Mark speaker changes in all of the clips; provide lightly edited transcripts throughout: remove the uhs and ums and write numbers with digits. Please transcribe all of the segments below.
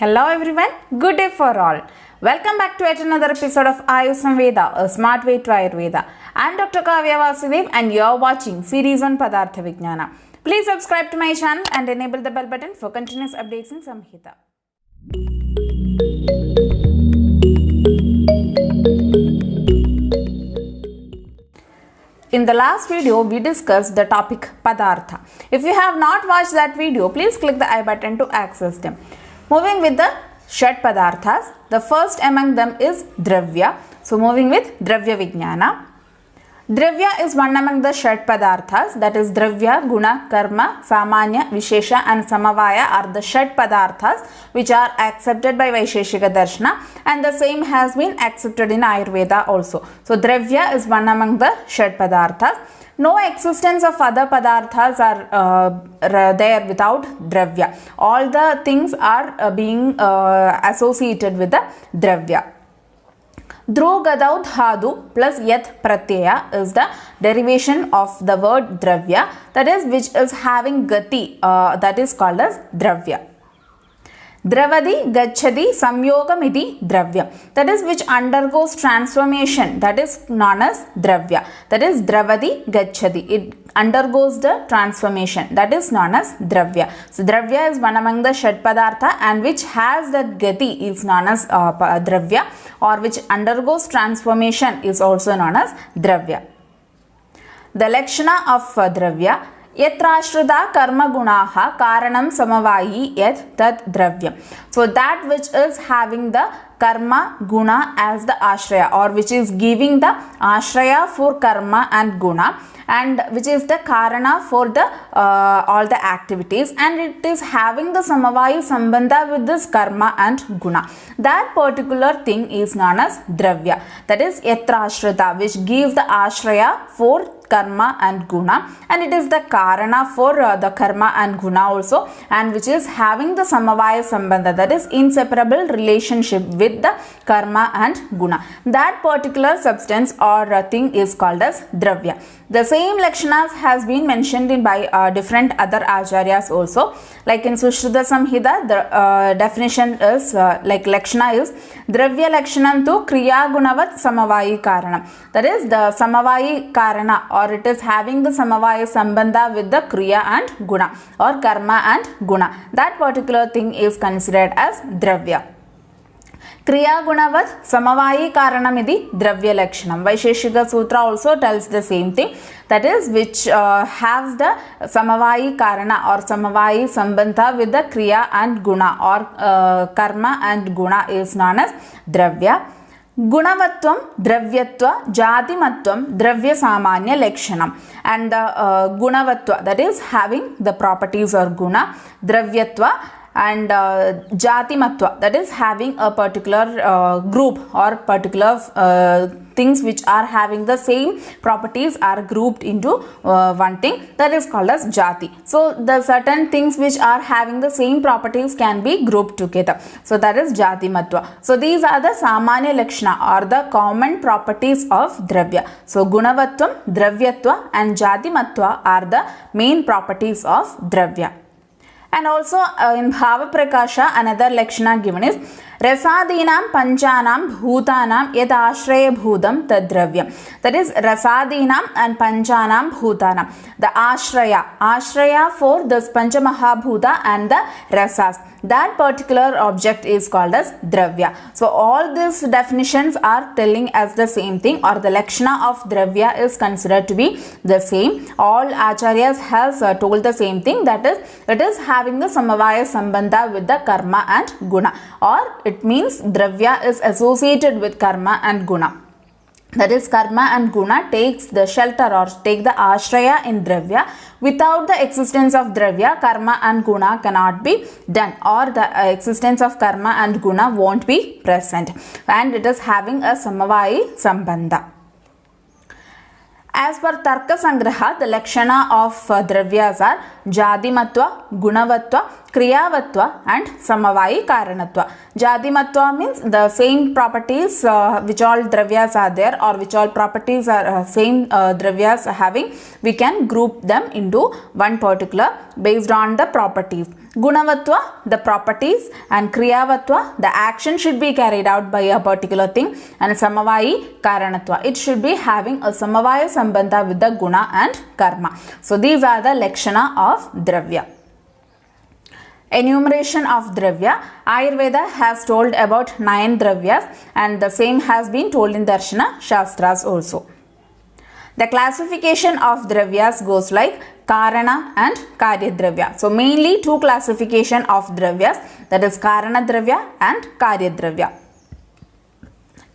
Speaker 1: Hello everyone, good day for all. Welcome back to yet another episode of Ayursamveda, a smart way to Ayurveda. I am Doctor Kavya Vasudev and you are watching series on Padarth Vigyanana. Please subscribe to my channel and enable the bell button for continuous updates in Samhita. In the last video, we discussed the topic Padartha. If you have not watched that video, please click the I button to access them. Moving with the Shat Padarthas, the first among them is Dravya. So moving with Dravya Vijnana. Dravya is one among the Shat Padarthas, that is Dravya, Guna, Karma, Samanya, Vishesha and Samavaya are the Shat Padarthas which are accepted by Vaisheshika Darshana, and the same has been accepted in Ayurveda also. So Dravya is one among the Shat Padarthas. No existence of other Padarthas are there without Dravya. All the things are being associated with the Dravya. Dhru Gadaud Dhadu plus Yat Pratyaya is the derivation of the word Dravya, that is which is having Gati, that is called as Dravya. Dravadi Gachadi Samyogamidi Dravya, that is which undergoes transformation, that is known as Dravya. That is Dravadi Gachadi, it undergoes the transformation, that is known as Dravya. So Dravya is one among the Shat Padartha and which has that Gati is known as Dravya, or which undergoes transformation is also known as Dravya. The Lakshana of Dravya: Yatrashrita karma gunaha karanam samavayi yat tat dravya. So that which is having the karma guna as the ashraya, or which is giving the ashraya for karma and guna, and which is the karana for the all the activities, and it is having the samavayi sambandha with this karma and guna. That particular thing is known as dravya, that is yatrashrita, which gives the ashraya for karma and guna, and it is the karana for the karma and guna also, and which is having the samavaya sambandha, that is inseparable relationship with the karma and guna. That particular substance or thing is called as dravya. The same lakshanas has been mentioned in by different other acharyas also. Like in Sushruta Samhita, the definition is like lakshana is dravya lakshanantu kriya gunavat samavayi karana, that is the samavayi karana, or it is having the samavaya sambandha with the kriya and guna, or karma and guna. That particular thing is considered as dravya. Kriya gunavat samavayi karanamidi dravya lakshanam. Vaisheshika Sutra also tells the same thing, that is which has the samavayi karana or samavayi sambandha with the kriya and guna, or karma and guna is known as dravya. Gunavatvam, Dravyatva, Jatimatvam, Dravya Samanya Lakshanam. And the Gunavatva, that is having the properties or guna, Dravyatva, and Jatimatva, that is having a particular group or particular things which are having the same properties are grouped into one thing, that is called as Jati. So the certain things which are having the same properties can be grouped together, so that is Jatimatva. So these are the Samanya Lakshana or the common properties of Dravya. So Gunavatvam, Dravyatva and Jatimatva are the main properties of Dravya. And also in Bhava Prakasha, another lakshana given is Rasadinam Panchanam Bhutanam Yad Ashraya Bhudam Tadravyam. That is Rasadinam and Panchanam Bhutanam. The Ashraya for this Panchamahabhuta and the Rasas. That particular object is called as Dravya. So all these definitions are telling us the same thing, or the lakshana of Dravya is considered to be the same. All acharyas has told the same thing, that is it is having the samavaya sambandha with the karma and guna, or it means Dravya is associated with karma and guna. That is karma and guna takes the shelter or take the ashraya in Dravya. Without the existence of Dravya, karma and guna cannot be done, or the existence of karma and guna won't be present, and it is having a samavayi sambandha. As per Tarka Sangraha, the lakshana of Dravyas are Jadimatva, Gunavatva Kriyavatva and Samavayi Karanatva. Jatimatva means the same properties which all dravyas are there, or which all properties are same dravyas having, we can group them into one particular based on the properties. Gunavatva, the properties, and Kriyavatva, the action should be carried out by a particular thing, and Samavayi Karanatva, it should be having a Samavaya Sambandha with the Guna and Karma. So these are the Lakshana of Dravya. Enumeration of Dravya. Ayurveda has told about 9 Dravyas, and the same has been told in Darshana Shastras also. The classification of Dravyas goes like Karana and Karya Dravya. So mainly 2 classification of Dravyas, that is Karana Dravya and Karya Dravya.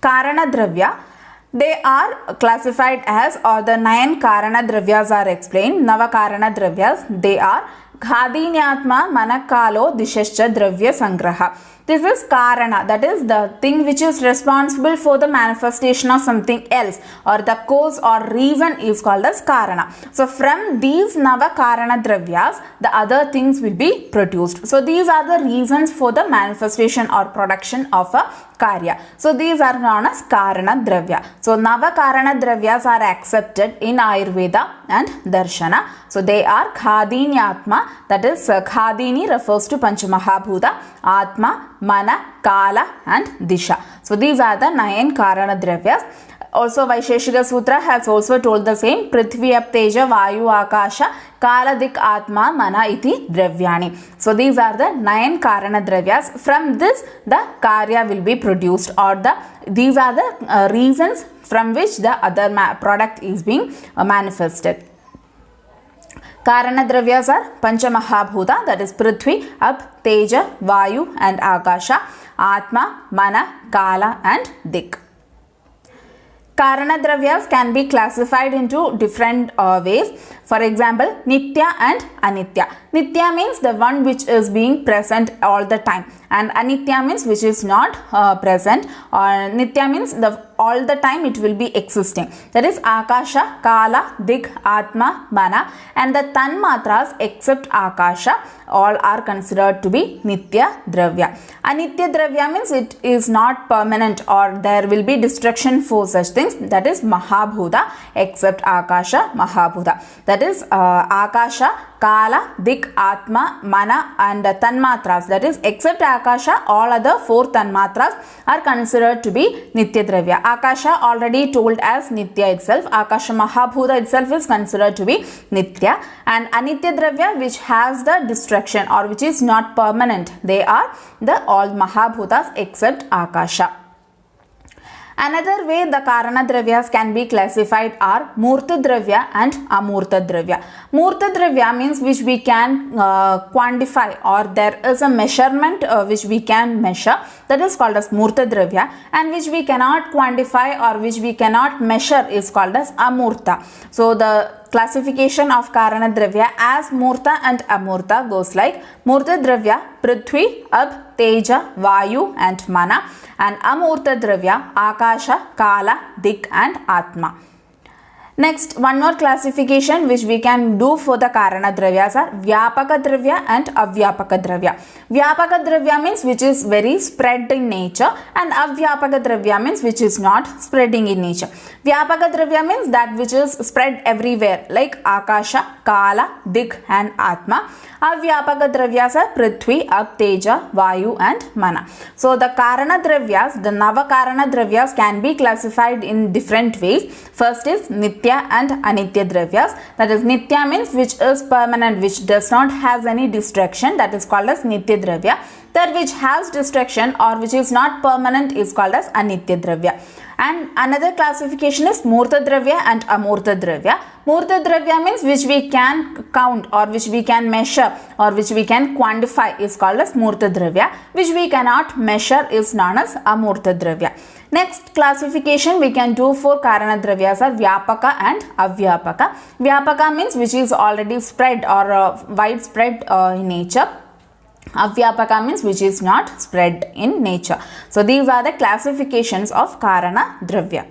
Speaker 1: Karana Dravya, they are classified as, or the 9 Karana Dravyas are explained. Nava Karana Dravyas, they are Khadinyatma Manakalo Dishascha Dravya Sangraha. This is Karana, that is the thing which is responsible for the manifestation of something else, or the cause or reason is called as Karana. So from these Nava Karana Dravyas, the other things will be produced. So these are the reasons for the manifestation or production of a Karya. So these are known as Karana Dravya. So Nava Karana Dravyas are accepted in Ayurveda and Darshana. So they are Khadinyatma, that is Khadini refers to Panchamahabhuta, Atma, Mana, Kala and Disha. So these are the 9 Karana Dravyas. Also Vaisheshika Sutra has also told the same. Prithvi Apteja Vayu Akasha Kaladik Atma Mana iti Dravyani. So these are the 9 Karana Dravyas. From this the Karya will be produced, or these are the reasons from which the other product is being manifested. Karana Dravyas are Panchamahabhuta, that is Prithvi, Ap, Teja, Vayu and Akasha, Atma, Mana, Kala and Dik. Karana Dravyas can be classified into different ways. For example, Nitya and Anitya. Nitya means the one which is being present all the time, and Anitya means which is not present, or Nitya means all the time it will be existing. That is Akasha, Kala, Dik, Atma, Mana, and the Tanmatras except Akasha all are considered to be Nitya Dravya. Anitya Dravya means it is not permanent, or there will be destruction for such things. That is Mahabhuta except Akasha, Mahabhuta. That is Akasha, Kala, Dik, Atma, Mana and Tanmatras, that is except Akasha, all other 4 Tanmatras are considered to be Nitya Dravya. Akasha already told as Nitya itself. Akasha Mahabhuta itself is considered to be Nitya, and Anitya Dravya which has the destruction or which is not permanent, they are the all Mahabhutas except Akasha. Another way the Karana Dravyas can be classified are Murta Dravya and Amurta Dravya. Murta Dravya means which we can quantify, or there is a measurement which we can measure, that is called as Murta Dravya, and which we cannot quantify or which we cannot measure is called as Amurta. So the classification of Karana Dravya as Murta and Amurta goes like Murta Dravya, Prithvi, Ab, Teja, Vayu and Mana, and Amurta Dravya, Akasha, Kala, Dik and Atma. Next, one more classification which we can do for the Karana Dravyas are Vyapaka Dravya and Avyapaka Dravya. Vyapaka Dravya means which is very spread in nature, and Avyapaka Dravya means which is not spreading in nature. Vyapaka Dravya means that which is spread everywhere, like Akasha, Kala, Dik and Atma. Avyapaka Dravyas are Prithvi, Ap, Teja, Vayu and Mana. So the Karana Dravyas, the Nava Karana Dravyas can be classified in different ways. First is Nitya and Anitya Dravyas. That is Nitya means which is permanent, which does not have any destruction, that is called as Nitya Dravya. That which has destruction or which is not permanent is called as Anitya Dravya. And another classification is Murta Dravya and Amurta Dravya. Murta Dravya means which we can count or which we can measure or which we can quantify is called as Murta Dravya. Which we cannot measure is known as Amurta Dravya. Next classification we can do for Karana Dravyas are Vyapaka and Avyapaka. Vyapaka means which is already spread or widespread in nature. Avyapaka means which is not spread in nature. So these are the classifications of Karana Dravya.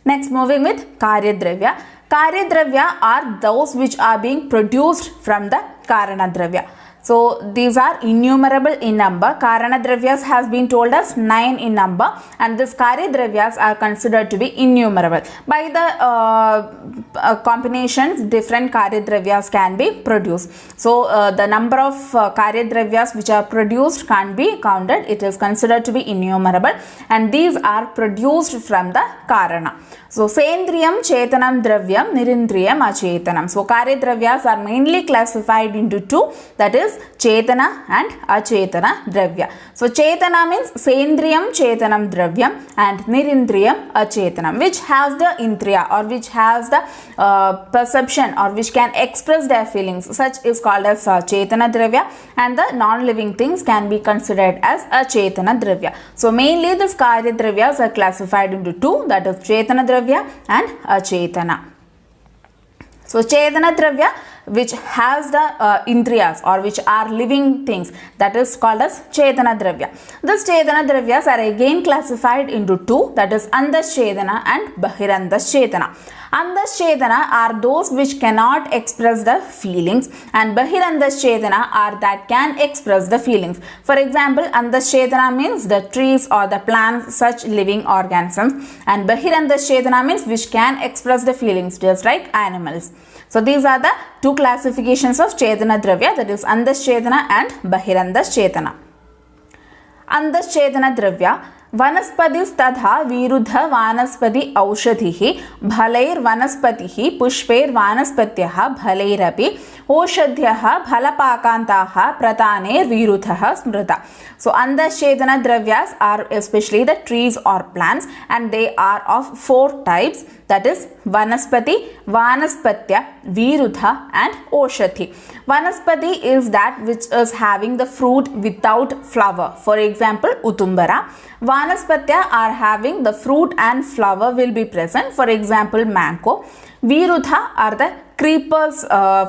Speaker 1: Next, moving with Karya Dravya. Karya Dravya are those which are being produced from the Karana Dravya. So these are innumerable in number. Karana Dravyas has been told as 9 in number, and these Karya Dravyas are considered to be innumerable. By the combinations, different Karya Dravyas can be produced. So the number of Karya Dravyas which are produced can't be counted. It is considered to be innumerable, and these are produced from the Karana. So Sendriyam, Chetanam, Dravyam, Nirindriyam, Achetanam. So Karya Dravyas are mainly classified into two, that is Chetana and Achetana Dravya. So Chetana means Sendriyam, Chetanam, Dravyam, and Nirindriyam, Achetanam, which has the Indriya or which has the perception or which can express their feelings. Such is called as Chetana Dravya, and the non-living things can be considered as Achetana Dravya. So mainly these Karya Dravyas are classified into two, that is Chetana Dravya and Achetana. So Chetana Dravya, which has the Indriyas or which are living things, that is called as Chetana Dravya. These Chetana Dravyas are again classified into two, that is Andas Chetana and Bahirandas Chetana. Andas Chetana are those which cannot express the feelings, and Bahirandas Chetana are that can express the feelings. For example, Andas Chetana means the trees or the plants, such living organisms, and Bahirandas Chetana means which can express the feelings, just like animals. So these are the two classifications of Chetana Dravya, that is Andas Chetana and Bahirandas Chetana. Andas Chetana Dravya वनस्पतिस् तथा विरुद्ध वानस्पति औषधिः फलैर्वनस्पतिः पुष्पैर्वानस्पत्यः फलैरपि औषध्यः फलपाकान्ताः प्रतानैर्विरुद्धः स्मृता. So Andas Chetana Dravyas are especially the trees or plants, and they are of four types, that is Vanaspati, Vanaspatya, Viruddha and Oshadhi. Vanaspati is that which is having the fruit without flower. For example, Utumbara. Vanaspatya are having the fruit and flower will be present. For example, mango. Viruddha are the creepers,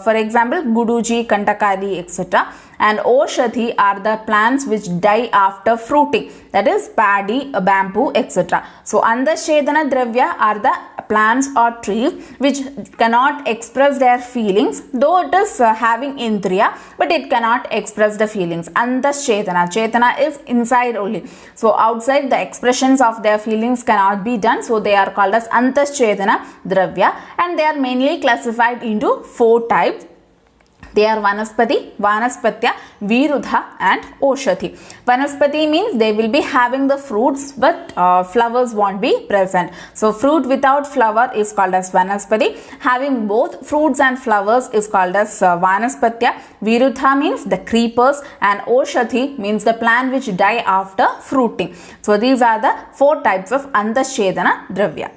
Speaker 1: for example, Guduji, Kantakadi, etc. And Oshadhi are the plants which die after fruiting, that is paddy, bamboo, etc. So Andas Chetana Dravya are the plants or trees which cannot express their feelings, though it is having Indriya, but it cannot express the feelings. Andas Chetana, Chetana is inside only. So outside the expressions of their feelings cannot be done. So they are called as Andas Chetana Dravya, and they are mainly classified into four types. They are Vanaspati, Vanaspatya, Viruddha and Oshadhi. Vanaspati means they will be having the fruits, but flowers won't be present. So fruit without flower is called as Vanaspati. Having both fruits and flowers is called as Vanaspatya. Viruddha means the creepers, and Oshadhi means the plant which die after fruiting. So these are the four types of Andas Chetana Dravya.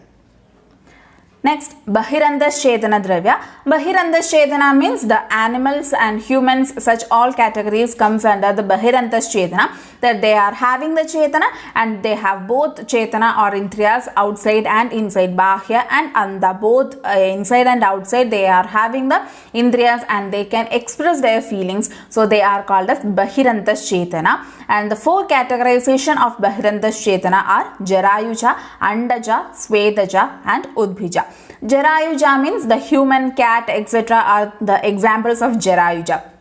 Speaker 1: Next, Bahirandas Chetana Dravya. Bahirandas Chetana means the animals and humans, such all categories comes under the Bahirandas Chetana, that they are having the Chetana and they have both Chetana or Indriyas outside and inside, Bahya and Anda, both inside and outside they are having the Indriyas and they can express their feelings. So they are called as Bahirandas Chetana. And the four categorization of Bahirandas Chetana are Jarayuja, Andaja, Svedaja and Udbhija. Jarayuja means the human, cat, etc. are the examples of Jarayuja.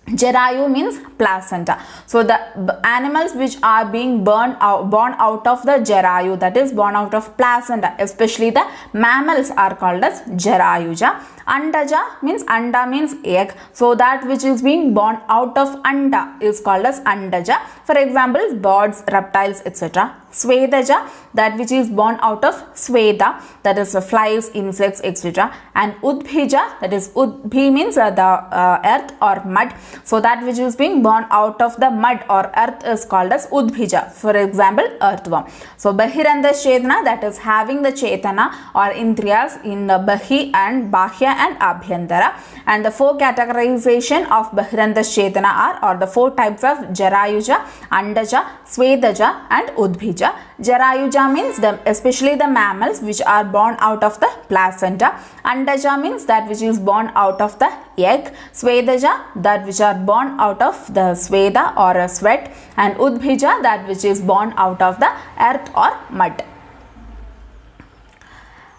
Speaker 1: Jarayu means placenta. So the animals which are being born out of the Jarayu, that is born out of placenta, especially the mammals, are called as Jarayuja. Andaja means, Anda means egg. So that which is being born out of Anda is called as Andaja. For example, birds, reptiles, etc. Svedaja, that which is born out of Sveda, that is flies, insects, etc. And Udbhija, that is Udbhi means the earth or mud. So that which is being born out of the mud or earth is called as Udbhija. For example, earthworm. So Bahirandas Chetana, that is having the Chetana or Indriyas in the Bahi and Bahya and Abhyantara. And the four categorization of Bahirandas Chetana are, or the four types of Jarayuja, Andaja, Svedaja and Udbhija. Jarayuja means especially the mammals which are born out of the placenta. Andaja means that which is born out of the egg. Svedaja, that which are born out of the Sveda or a sweat. And Udbhija, that which is born out of the earth or mud.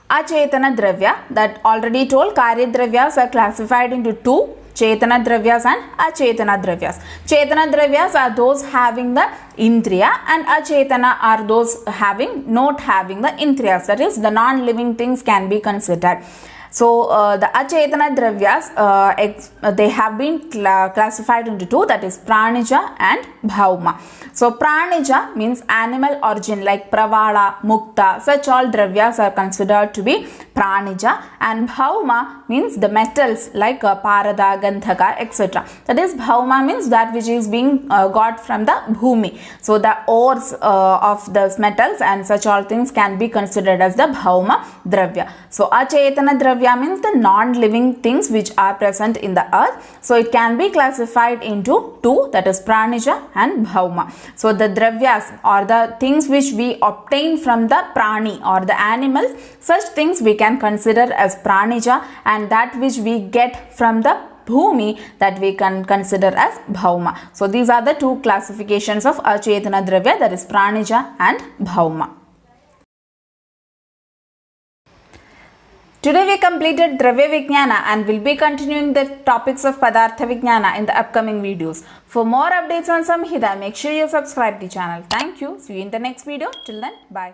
Speaker 1: Achetana Dravya, that already told, Karya Dravyas are classified into two, Chetana Dravyas and Achetana Dravyas. Chetana Dravyas are those having the Indriya and Achetana are those not having the Indriyas. That is, the non-living things can be considered. So the Achetana Dravyas, they have been classified into two, that is Pranija and Bhauma. So Pranija means animal origin like Pravala, Mukta, such all Dravyas are considered to be Pranija, and Bhauma means the metals like Parada, Gandhaka, etc. That is, Bhauma means that which is being got from the Bhumi. So the ores of those metals and such all things can be considered as the Bhauma Dravya. So Achetana Dravya means the non-living things which are present in the earth. So it can be classified into two, that is Pranija and Bhauma. So the Dravyas or the things which we obtain from the prani or the animals, such things we can consider as Pranija, and that which we get from the Bhumi, that we can consider as Bhauma. So these are the two classifications of Achetana Dravya, that is Pranija and Bhauma. Today we completed Dravya Vijnana and will be continuing the topics of Padarth Vigyan in the upcoming videos. For more updates on Samhita, make sure you subscribe to the channel. Thank you. See you in the next video. Till then, bye.